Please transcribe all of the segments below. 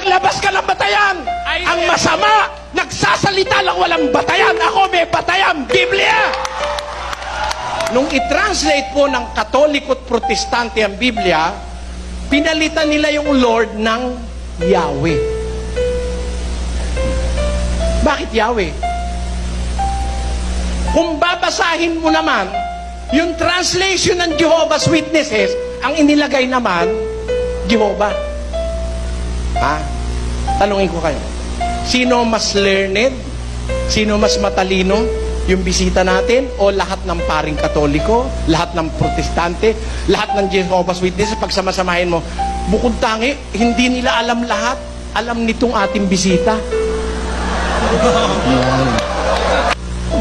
maglabas ka ng batayan. Ang masama, nagsasalita lang walang batayan. Ako may batayan, Biblia. Nung i-translate po ng Katoliko at Protestante ang Biblia, pinalitan nila yung Lord ng Yahweh. Bakit Yahweh? Kung babasahin mo naman, yung translation ng Jehovah's Witnesses, ang inilagay naman, Jehovah. Ha? Tanungin ko kayo. Sino mas learned? Sino mas matalino? Yung bisita natin o lahat ng paring Katoliko, lahat ng Protestante, lahat ng Jehovah's Witnesses, pag samasamahin mo, bukod tangi, hindi nila alam lahat. Alam nitong ating bisita.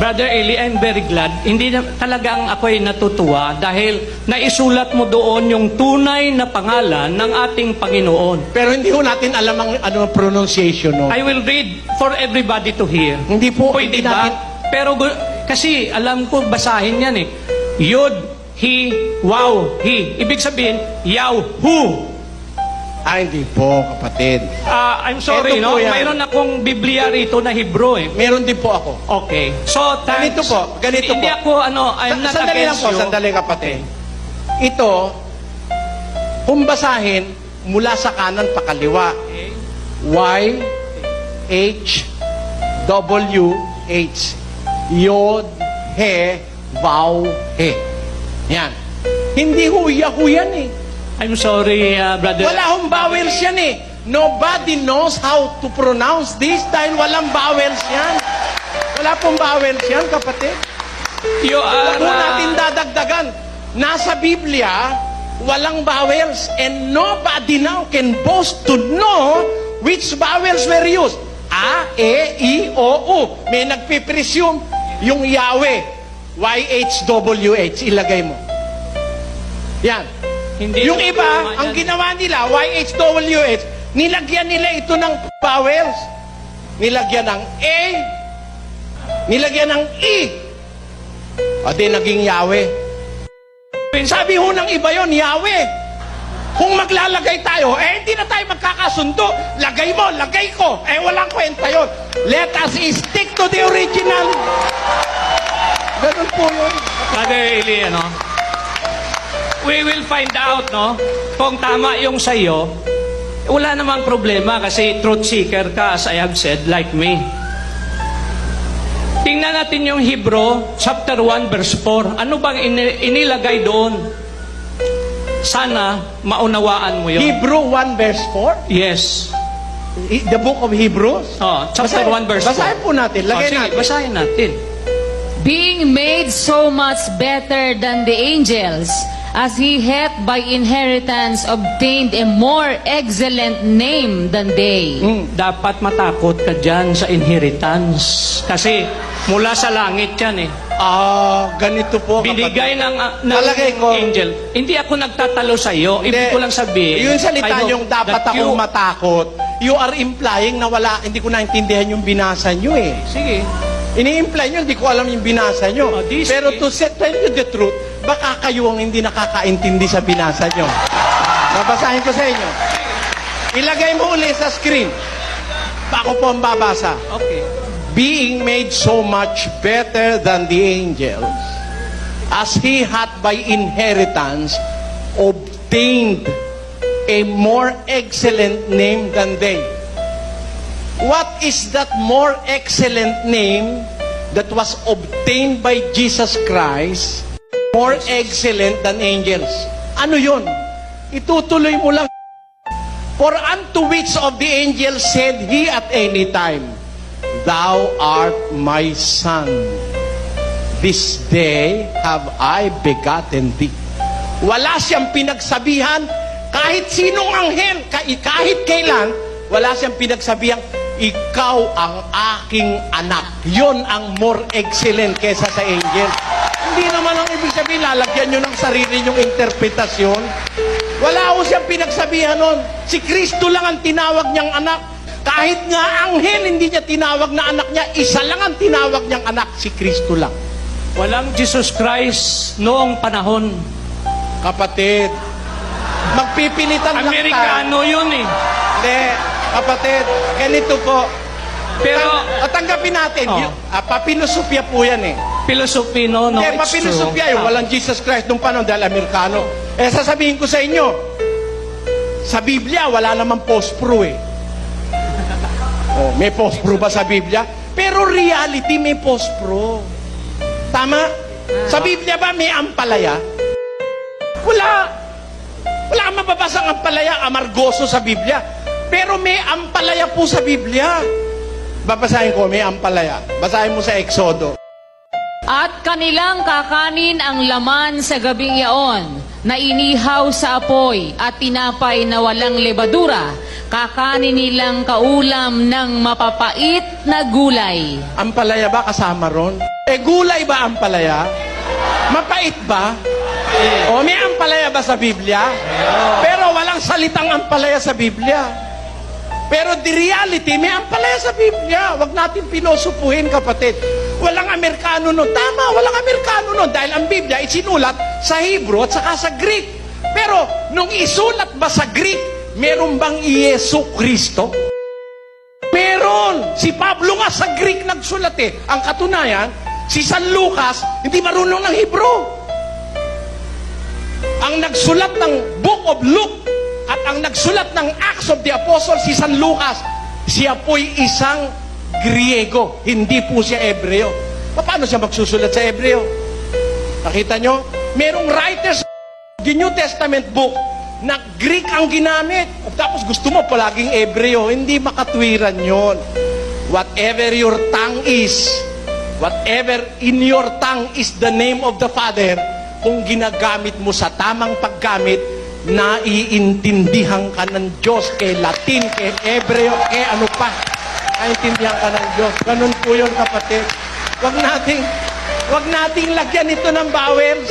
Brother Eli, I'm very glad. Hindi na, talagang ako'y natutuwa dahil naisulat mo doon yung tunay na pangalan ng ating Panginoon. Pero hindi ko natin alam ang pronunciation. No? I will read for everybody to hear. Hindi po. Pwede hindi ba? natin... Pero kasi alam ko basahin yan eh. Yod, He, Wow, He. Ibig sabihin, Yaw, Hu. Hindi po, kapatid. I'm sorry, Ito no? po yan. Mayroon akong Biblia rito na Hebrew eh. Meron din po ako. Okay. So, thanks. Ganito po, ganito Hindi po. ako, I'm not Sandali lang against po, you. sandali kapatid. Ito, kung basahin, mula sa kanan pa kaliwa. Y, H, W, H. Yod, He, Vav, He. Yan. Hindi huya-huyan eh. I'm sorry, brother. Wala hong vowels yan eh. Nobody knows how to pronounce this dahil walang vowels yan. Wala pong vowels yan, kapatid. You are... Huwag mo natin dadagdagan. Nasa Biblia, walang vowels and nobody now can boast to know which vowels were used. A, E, I, O, U. May nagpipresume yung Yahweh. Y-H-W-H. Ilagay mo. Yan. Hindi Yung iba, ang ginawa nila, Y-H-W-H, nilagyan nila ito ng vowels. Nilagyan ng A, nilagyan ng I. O di, naging Yahweh. Sabi ho ng iba yon Yahweh. Kung maglalagay tayo, hindi na tayo magkakasundo. Lagay mo, lagay ko. Walang kwenta yon. Let us stick to the original. Ganun po yun. Brother Eli, we will find out, no? Kung tama yung sa'yo, wala namang problema kasi truth seeker ka, as I have said, like me. Tingnan natin yung Hebrew, chapter 1, verse 4. Ano bang inilagay doon? Sana maunawaan mo yun. Hebrew 1 verse 4? Yes. The book of Hebrews? Chapter 1, verse 4. Basahin po natin. Lagay sige, natin. basahin natin. Being made so much better than the angels, as he hath by inheritance obtained a more excellent name than they. Dapat matakot ka dyan sa inheritance. Kasi mula sa langit yan eh. Ganito po. Binigay ng Nalagay ko. angel. Hindi ako nagtatalo sa iyo. Ibig ko lang sabihin. Yung salita yung dapat that akong matakot, you are implying na wala, hindi ko naintindihan yung binasa nyo eh. Sige. Ini-imply nyo, hindi ko alam yung binasa nyo. Pero to tell you the truth, baka kayo ang hindi nakakaintindi sa binasa nyo. Babasahin ko sa inyo. Ilagay mo uli sa screen. Ako po ang babasa. Okay. Being made so much better than the angels, as he hath by inheritance obtained a more excellent name than they. What is that more excellent name that was obtained by Jesus Christ, more excellent than angels? Ano yun? Itutuloy mo lang. For unto which of the angels said he at any time, Thou art my son. This day have I begotten thee. Wala siyang pinagsabihan, kahit sinong anghel, kahit kailan, wala siyang pinagsabihan, ikaw ang aking anak. Yon ang more excellent kesa sa angel. Hindi naman ang ibig sabihin, lalagyan nyo ng sarili nyong interpretasyon. Wala ko siyang pinagsabihan nun. Si Kristo lang ang tinawag niyang anak. Kahit nga anghel, hindi niya tinawag na anak niya. Isa lang ang tinawag niyang anak, si Kristo lang. Walang Jesus Christ noong panahon. Kapatid, magpipilitan lang tayo. Amerikano yun eh. Hindi. Kapatid, ganito po. Pero, Tanggapin natin. Oh. Papilosofya po yan eh. philosophy, no, Hindi, it's true. papilosofya yung walang Jesus Christ nung panahon dahil Amerikano. Sasabihin ko sa inyo, sa Biblia, wala namang post-pro eh. Oh, may post-pro ba sa Biblia? Pero reality, may post-pro. Tama? Sa Biblia ba may ampalaya? Wala. Wala kang mababasang ampalaya, amargoso sa Biblia. Pero may ampalaya po sa Biblia. Babasahin ko, may ampalaya. Basahin mo sa Exodo. At kanilang kakanin ang laman sa gabing yaon, na inihaw sa apoy at tinapay na walang lebadura. Kakanin nilang kaulam ng mapapait na gulay. Ampalaya ba kasama ron? Gulay ba ampalaya? Mapait ba? O may ampalaya ba sa Biblia? Pero walang salitang ampalaya sa Biblia. Pero the reality, may ampalaya sa Biblia. Huwag natin pilosopuhin, kapatid. Walang Amerikano nun. Tama, walang Amerikano nun. Dahil ang Biblia isinulat sa Hebrew at saka sa Greek. Pero, nung isulat ba sa Greek, meron bang Yesu Kristo? Meron! Si Pablo nga sa Greek nagsulat eh. Ang katunayan, si San Lucas, hindi marunong ng Hebrew. Ang nagsulat ng Book of Luke at ang nagsulat ng Acts of the Apostles, si San Lucas, siya po'y isang Griego, hindi po siya Ebreo. Paano siya magsusulat sa Ebreo? Nakita nyo? Merong writers the New Testament book na Greek ang ginamit. Tapos gusto mo palaging Ebreo. Hindi makatwiran yon. Whatever your tongue is, whatever in your tongue is the name of the Father, kung ginagamit mo sa tamang paggamit, naiintindihan ka ng Diyos, kay Latin, kay Ebreo, kay ano pa. Naiintindihan ka ng Diyos. Ganun po yun, kapatid. Wag nating lagyan ito ng vowels.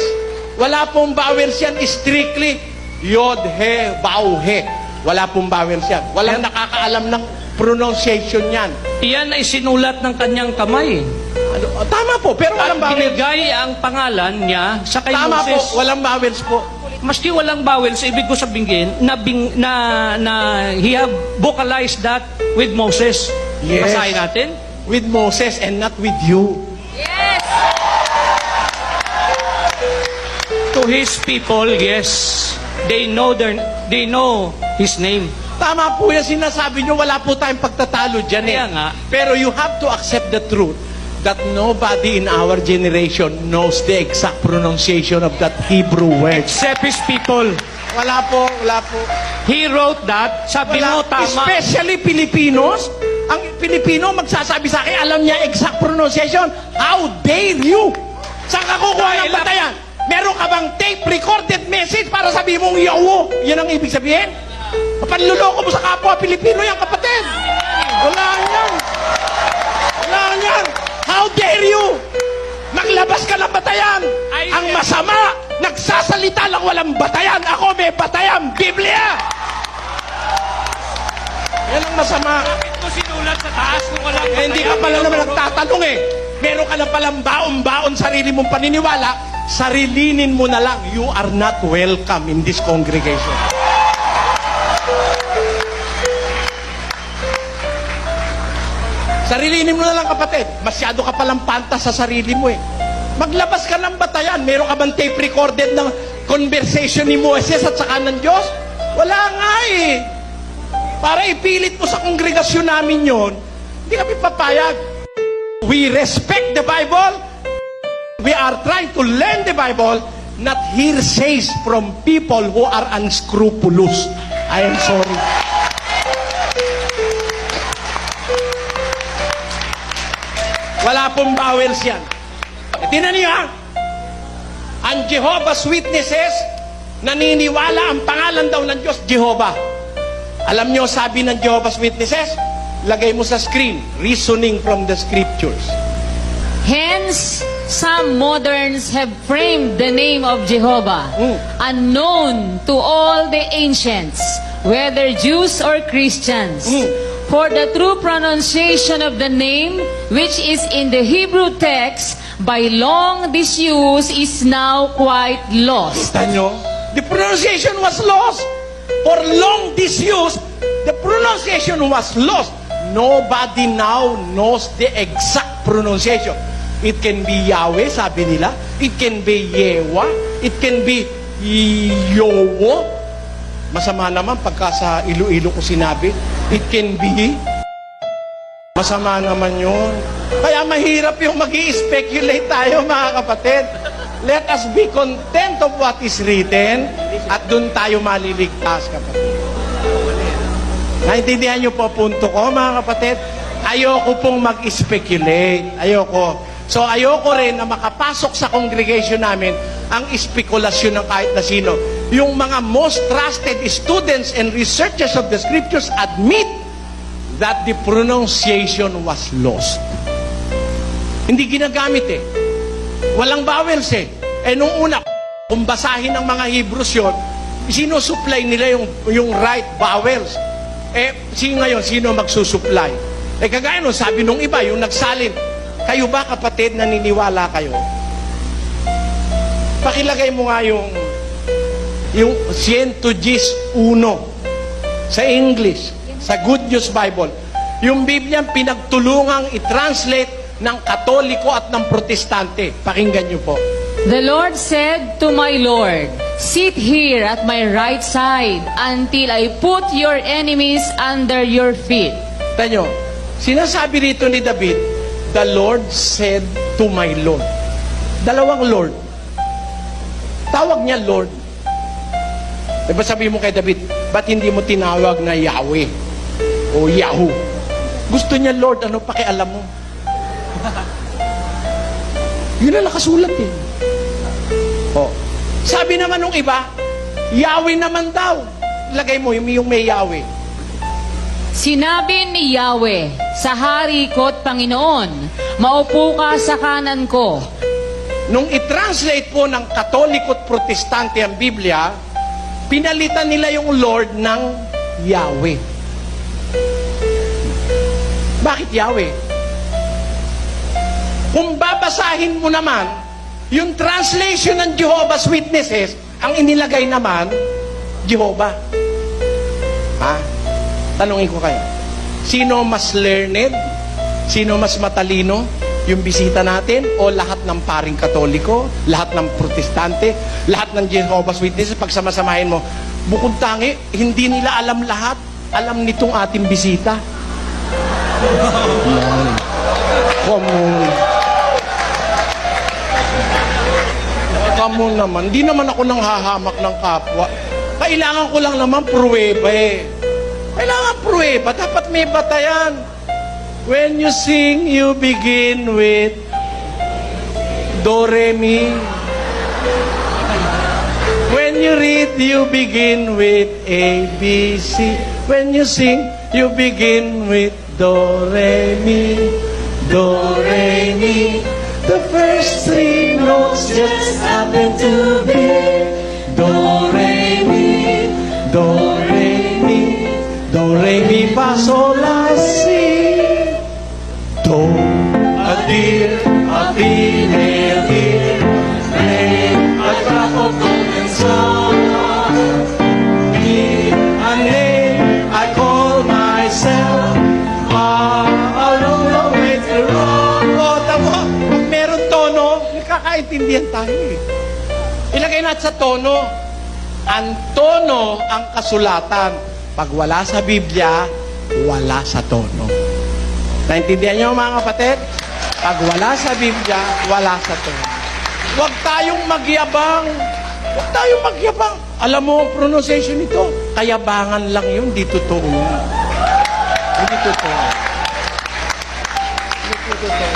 Wala pong vowels yan. Strictly, Yod, He, Bau, He. Wala pong vowels yan. Walang nakakaalam ng pronunciation yan. Iyan ay sinulat ng kanyang kamay. Tama po, pero walang At vowels. binigay ang pangalan niya sa kay Tama po, Moses. walang vowels po. Maski walang vowels, ibig ko sabihin na he have vocalized that with Moses. Yes. Basahin natin. With Moses and not with you. Yes! To his people, yes, they know his name. Tama po yan sinasabi nyo, wala po tayong pagtatalo dyan eh. Kaya nga. Pero you have to accept the truth that nobody in our generation knows the exact pronunciation of that Hebrew word. Except his people. Wala po, wala po. He wrote that. Sabi mo, Wala. tama. Especially Filipinos. Ang Pilipino magsasabi sa akin, alam niya exact pronunciation. How dare you? Saan ka kukuha ng batayan? Meron ka bang tape recorded message para sabihin mong yawo? Yan ang ibig sabihin? Panluloko mo sa kapwa Pilipino yan, kapatid. Wala yan. Wala yan. How dare you? Maglabas ka ng batayan. Ang masama, nagsasalita lang walang batayan. Ako may batayan, Biblia. Yan ang masama. Bakit mo sinulat sa taas kung walang Hindi ka pala naman nagtatanong eh. Meron ka na palang baon-baon sarili mong paniniwala, sarilinin mo na lang, you are not welcome in this congregation. Sarilinin mo na lang, kapatid. Masyado ka palang pantas sa sarili mo eh. Maglabas ka ng batayan. Meron ka bang tape recorded ng conversation ni Moses at saka ng Diyos? Wala nga eh. Para ipilit mo sa kongregasyon namin yon, hindi kami papayag. We respect the Bible. We are trying to learn the Bible, not hearsays from people who are unscrupulous. I am sorry. Wala pong vowels yan. Tingnan niyo ha. Ang Jehovah's Witnesses, naniniwala ang pangalan daw ng Diyos, Jehovah. Alam niyo, sabi ng Jehovah's Witnesses, lagay mo sa screen, reasoning from the scriptures. Hence, some moderns have framed the name of Jehovah, unknown to all the ancients, whether Jews or Christians. For the true pronunciation of the name, which is in the Hebrew text, by long disuse, is now quite lost. Kita nyo? The pronunciation was lost. For long disuse, The pronunciation was lost. Nobody now knows the exact pronunciation. It can be Yahweh, sabi nila. It can be Yewa. It can be Yowo. Masama naman pagka sa Iloilo ko sinabi. It can be. Masama naman yun. Kaya mahirap yung mag-i-speculate tayo, mga kapatid. Let us be content of what is written at dun tayo maliligtas, kapatid. Naintindihan niyo po punto ko, mga kapatid? Ayoko pong mag-speculate. Ayoko. So ayoko rin na makapasok sa congregation namin ang espekulasyon ng kahit na sino. Yung mga most trusted students and researchers of the scriptures admit that the pronunciation was lost. Hindi ginagamit eh. Walang vowels eh. Eh nung una, kung basahin ng mga Hebrews yun, sinusupply nila yung right vowels. Eh, ngayon, sino magsusupply? Eh kagaya nun, sabi nung iba, yung nagsalin, kayo ba kapatid, naniniwala kayo? Pakilagay mo nga yung 110 sa English, sa Good News Bible. Yung Biblia pinagtulungang i-translate ng Katoliko at ng Protestante. Pakinggan niyo po. The Lord said to my Lord, sit here at my right side until I put your enemies under your feet. Tanyo, sinasabi rito ni David, the Lord said to my Lord. Dalawang Lord. Tawag niya Lord. Diba sabi mo kay David, ba't hindi mo tinawag na Yahweh o Yahoo? Gusto niya Lord, ano pakialam mo? Yun ang nakasulat eh. Oh. Sabi naman nung iba, Yahweh naman daw. Lagay mo yung may Yahweh. Sinabi ni Yahweh, sa hari ko't Panginoon, maupo ka sa kanan ko. Nung i-translate po ng Katoliko at Protestante ang Biblia, pinalitan nila yung Lord ng Yahweh. Bakit Yahweh? Kung babasahin mo naman, yung translation ng Jehovah's Witnesses, ang inilagay naman, Jehovah. Ha? Tanungin ko kayo, sino mas learned? Sino mas matalino? Yung bisita natin o lahat ng paring Katoliko, lahat ng Protestante, lahat ng Jehovah's Witnesses, pag samasamahin mo, bukod tangi, hindi nila alam lahat. Alam nitong ating bisita. Come on. Come on naman. Hindi naman ako nang hahamak ng kapwa. Kailangan ko lang naman pruweba eh. Kailangan pruweba. Dapat may batayan. When you sing, you begin with Do, Re, Mi. When you read, you begin with A, B, C. When you sing, you begin with Do, Re, Mi. Do, Re, Mi. The first three notes just happen to be Do, Re, Mi. Do, Re, Mi. Do, Re, Mi, Fa, Sol, La, Si. Do, a deer, a female deer, play a drop of golden sun. Me, a name I call myself, a long, long way to run. O, tamo, pag meron tono, nakakaintindihan tayo eh. Ilagay natin sa tono. Ang tono ang kasulatan. Pag wala sa Biblia, wala sa tono. Naintindihan niyo mga kapatid? Pag wala sa Biblia, wala sa tono. Huwag tayong magyabang. Huwag tayong magyabang. Alam mo ang pronunciation nito? Kayabangan lang yun, di totoo. Hindi totoo. Hindi totoo.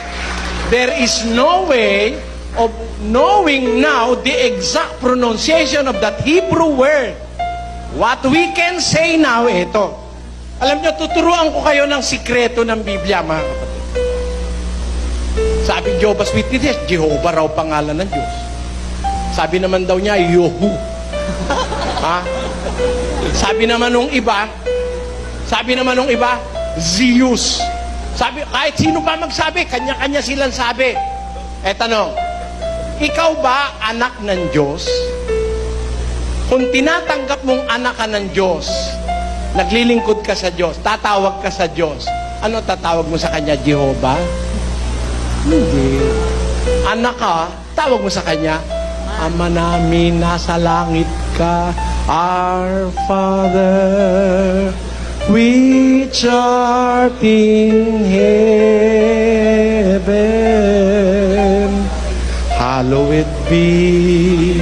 There is no way of knowing now the exact pronunciation of that Hebrew word. What we can say now, ito. Alam niyo, tuturuan ko kayo ng sikreto ng Biblia, mga kapatid. Sabi Jehovah's Witnesses, Jehovah raw pangalan ng Diyos. Sabi naman daw niya, Yohu. Ha? Sabi naman nung iba, Zeus. Sabi, kahit sino pa magsabi, kanya-kanya silang sabi. Tanong, ikaw ba anak ng Diyos? Kung tinatanggap mong anak ka ng Diyos, naglilingkod ka sa Diyos, tatawag ka sa Diyos, ano tatawag mo sa Kanya? Jehovah? Hindi. Anak ka, tawag mo sa Kanya, Ama namin, nasa langit ka, Our Father, which art in heaven, hallowed be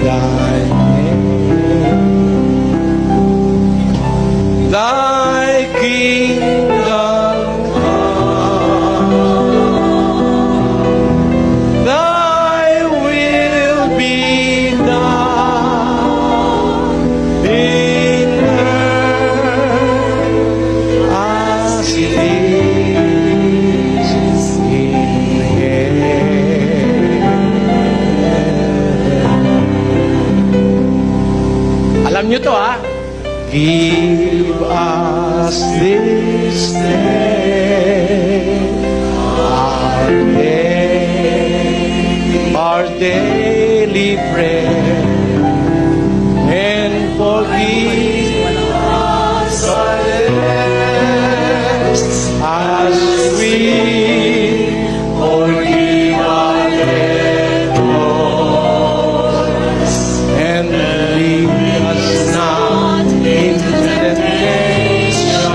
thy name. Thy kingdom come, thy will be done in earth as it is in heaven. Alam nyo to, ha? Give us this day our daily bread, and forgive us our debts as we forgive our debtors, and lead us not into temptation,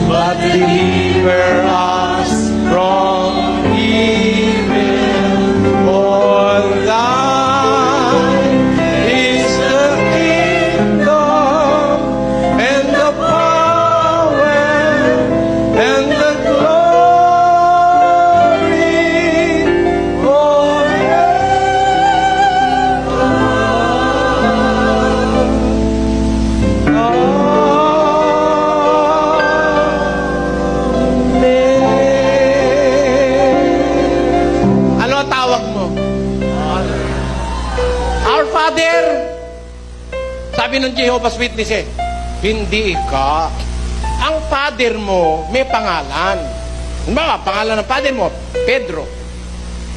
but deliver us from evil. For thine is the kingdom and the power and the glory forever. Ano ang tawag mo? Our Father. Sabi ng Jehovah's Witnesses, hindi ka. Ang father mo may pangalan. Halimbawa, pangalan ng father mo, Pedro.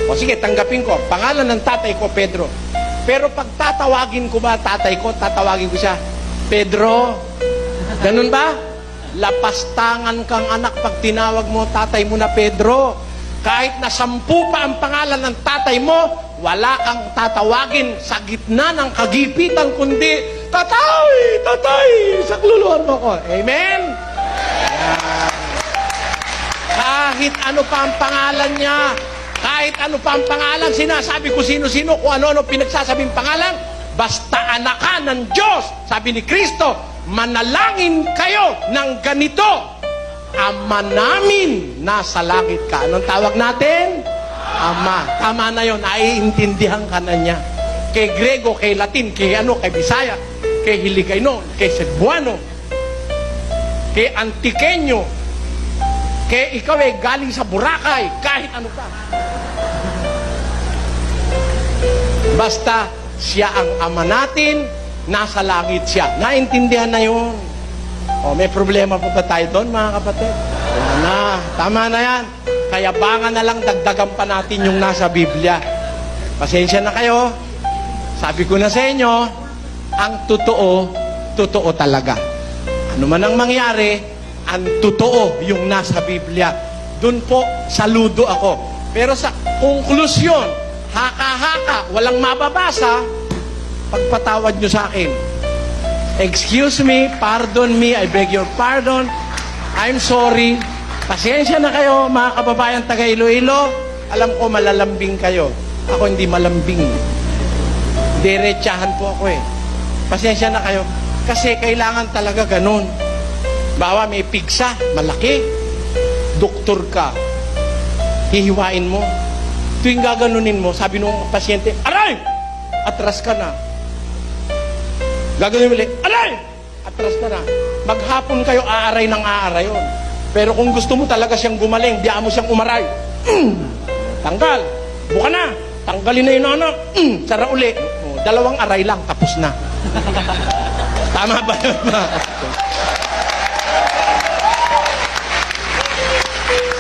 O sige, tanggapin ko. Pangalan ng tatay ko, Pedro. Pero pag tatawagin ko ba tatay ko, tatawagin ko siya, Pedro. Ganun ba? Lapastangan kang anak pag tinawag mo tatay mo na Pedro. Kahit na 10 pa ang pangalan ng tatay mo, wala kang tatawagin sa gitna ng kagipitan, kundi, Tatay! Tatay! Sakluluhan mo ko. Amen? Yan. Kahit ano pa ang pangalan niya, kahit ano pa ang pangalan, sinasabi ko sino-sino, kung ano-ano pinagsasabing pangalan, basta anak ka ng Diyos. Sabi ni Kristo, manalangin kayo ng ganito, Ama namin nasa langit ka. Anong tawag natin? Ama. Tama na yun. Naiintindihan ka na niya. Kay Grego, kay Latin, kay kay Bisaya, kay Hiligayno, kay Cebuano, kay Antiqueño, kay ikaw galing sa Boracay, kahit ano ka. Basta siya ang ama natin, nasa langit siya. Naintindihan na yun. O, may problema pa ba tayo doon, mga kapatid? Wala na. Tama na yan. Kaya baka na lang dagdagan pa natin yung nasa Biblia. Pasensya na kayo. Sabi ko na sa inyo, ang totoo, totoo talaga. Ano man ang mangyari, ang totoo yung nasa Biblia. Doon po, saludo ako. Pero sa konklusyon, haka-haka, walang mababasa, pagpatawad nyo sa akin. Excuse me, pardon me, I beg your pardon, I'm sorry. Pasensya na kayo, mga kababayan taga Iloilo. Alam ko malalambing kayo. Ako hindi malambing. Diretsahan po ako eh. Pasensya na kayo. Kasi kailangan talaga ganun. Bawa may pigsa, malaki. Doktor ka. Hihiwain mo. Tuwing gaganunin mo, sabi nung pasyente, aray! Atras ka na. Gaganunin mo ulit, aray! Atras ka na. Maghapon kayo, aaray ng aaray yun. Pero kung gusto mo talaga siyang gumaling, diyan mo siyang umaray. Tanggal. Buka na. Tanggalin na yun ano. Sara uli. O, 2 aray lang, tapos na. Tama ba yun?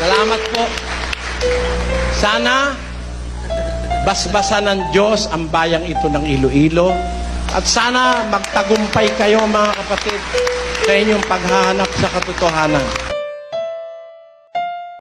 Salamat po. Sana basbasan ng Diyos ang bayang ito ng Iloilo. At sana magtagumpay kayo mga kapatid sa inyong paghahanap sa katotohanan.